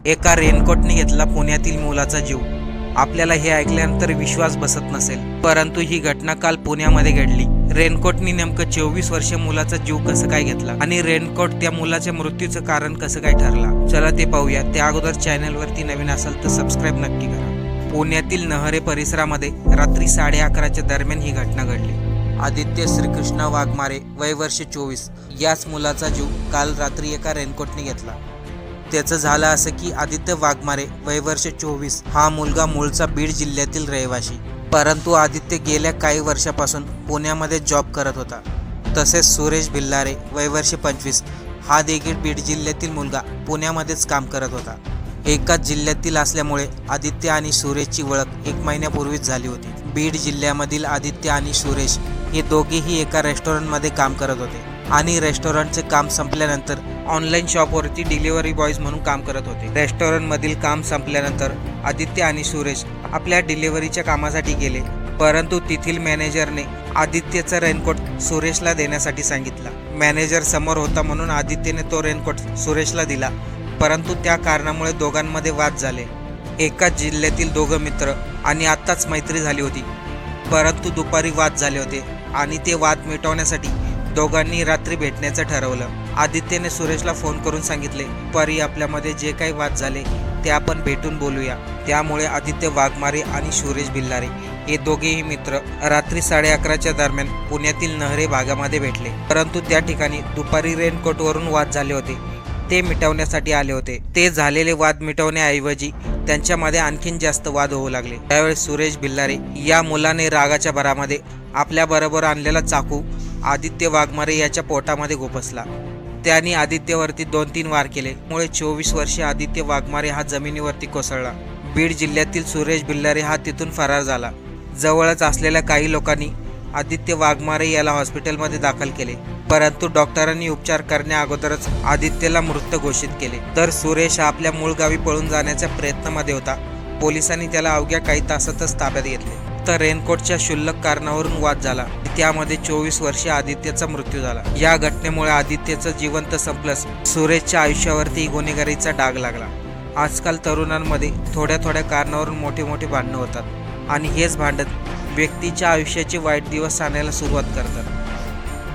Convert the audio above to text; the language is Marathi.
एका रेनकोटने घेतला पुण्यातील मुलाचा जीव। आपल्याला हे ऐकल्यानंतर विश्वास बसत नसेल, परंतु ही घटना काल पुण्यामध्ये घडली। रेनकोटने नेमकं 24 वर्षीय मुलाचा जीव कसं काय घेतला आणि रेनकोट त्या मुलाच्या मृत्यूचं कारण कसं काय ठरला, चला ते पाहूया। त्या अगोदर चॅनलवरती नवीन असाल तर सबस्क्राईब नक्की करा। पुण्यातील नहरे परिसरामध्ये रात्री 11:30च्या दरम्यान ही घटना घडली। आदित्य श्रीकृष्ण वाघमारे वय वर्ष 24 याच मुलाचा जीव काल रात्री एका रेनकोटने घेतला। त्याचं झालं असं की आदित्य वाघमारे वय वर्ष 24 हा मुलगा मूळचा बीड जिल्ह्यातील रहिवासी, परंतु आदित्य गेल्या काही वर्षापासून पुण्यामध्ये जॉब करत होता। तसेच सुरेश भिल्लारे वय वर्ष 25 हा देखील बीड जिल्ह्यातील मुलगा पुण्यामध्येच काम करत होता। एकाच जिल्ह्यातील असल्यामुळे आदित्य आणि सुरेशची ओळख 1 महिन्यापूर्वीच झाली होती। बीड जिल्ह्यामधील आदित्य आणि सुरेश हे दोघेही एका रेस्टॉरंटमध्ये काम करत होते आणि रेस्टॉरंटचे काम संपल्यानंतर ऑनलाईन शॉपवरती डिलिव्हरी बॉयज म्हणून काम करत होते। रेस्टॉरंटमधील काम संपल्यानंतर आदित्य आणि सुरेश आपल्या डिलिव्हरीच्या कामासाठी गेले, परंतु तेथील मॅनेजरने आदित्यचा रेनकोट सुरेशला देण्यासाठी सांगितला। मॅनेजर समोर होता म्हणून आदित्यने तो रेनकोट सुरेशला दिला, परंतु त्या कारणामुळे दोघांमध्ये वाद झाले। एकाच जिल्ह्यातील दोघं मित्र आणि आत्ताच मैत्री झाली होती, परंतु दुपारी वाद झाले होते आणि ते वाद मिटवण्यासाठी दोघांनी रात्री भेटण्याचं ठरवलं। आदित्यने सुरेशला फोन करून सांगितले, दुपारी आपल्यामध्ये जे काही वाद झाले ते आपण भेटून बोलूया। त्यामुळे आदित्य वाघमारे आणि सुरेश भिल्लारे हे दोघेही मित्र रात्री 11:30च्या दरम्यान पुण्यातील नहरे भागामध्ये भेटले, परंतु त्या ठिकाणी दुपारी रेनकोटवरून वाद झाले होते ते मिटवण्यासाठी आले होते। ते झालेले वाद मिटवण्याऐवजी त्यांच्यामध्ये आणखीन जास्त वाद होऊ लागले। त्यावेळेस सुरेश भिल्लारे या मुलाने रागाच्या भरामध्ये आपल्याबरोबर आणलेला चाकू आदित्य वाघमारे याच्या पोटामध्ये गोपसला। त्यांनी आदित्यवरती 2-3 वार केले, मुळे 24 वर्षीय आदित्य वाघमारे हा जमिनीवरती कोसळला। बीड जिल्ह्यातील सुरेश भिल्लारे हा तिथून फरार झाला। जवळच असलेल्या काही लोकांनी आदित्य वाघमारे याला हॉस्पिटलमध्ये दाखल केले, परंतु डॉक्टरांनी उपचार करण्या अगोदरच आदित्यला मृत घोषित केले। तर सुरेश हा आपल्या मूळ गावी पळून जाण्याच्या प्रयत्नामध्ये होता। पोलिसांनी त्याला अवघ्या काही तासातच ताब्यात घेतले। तर रेनकोटच्या क्षुल्लक कारणावरून वाद झाला, त्यामध्ये 24 वर्षीय आदित्यचा मृत्यू झाला। या घटनेमुळे आदित्यचं जिवंत संपलंच, सुरेशच्या आयुष्यावरती गुन्हेगारीचा डाग लागला। आजकाल तरुणांमध्ये थोड्या थोड्या कारणावरून मोठे मोठे भांडणं होतात आणि हेच भांडण व्यक्तीच्या आयुष्याचे वाईट दिवस आणायला सुरुवात करतात।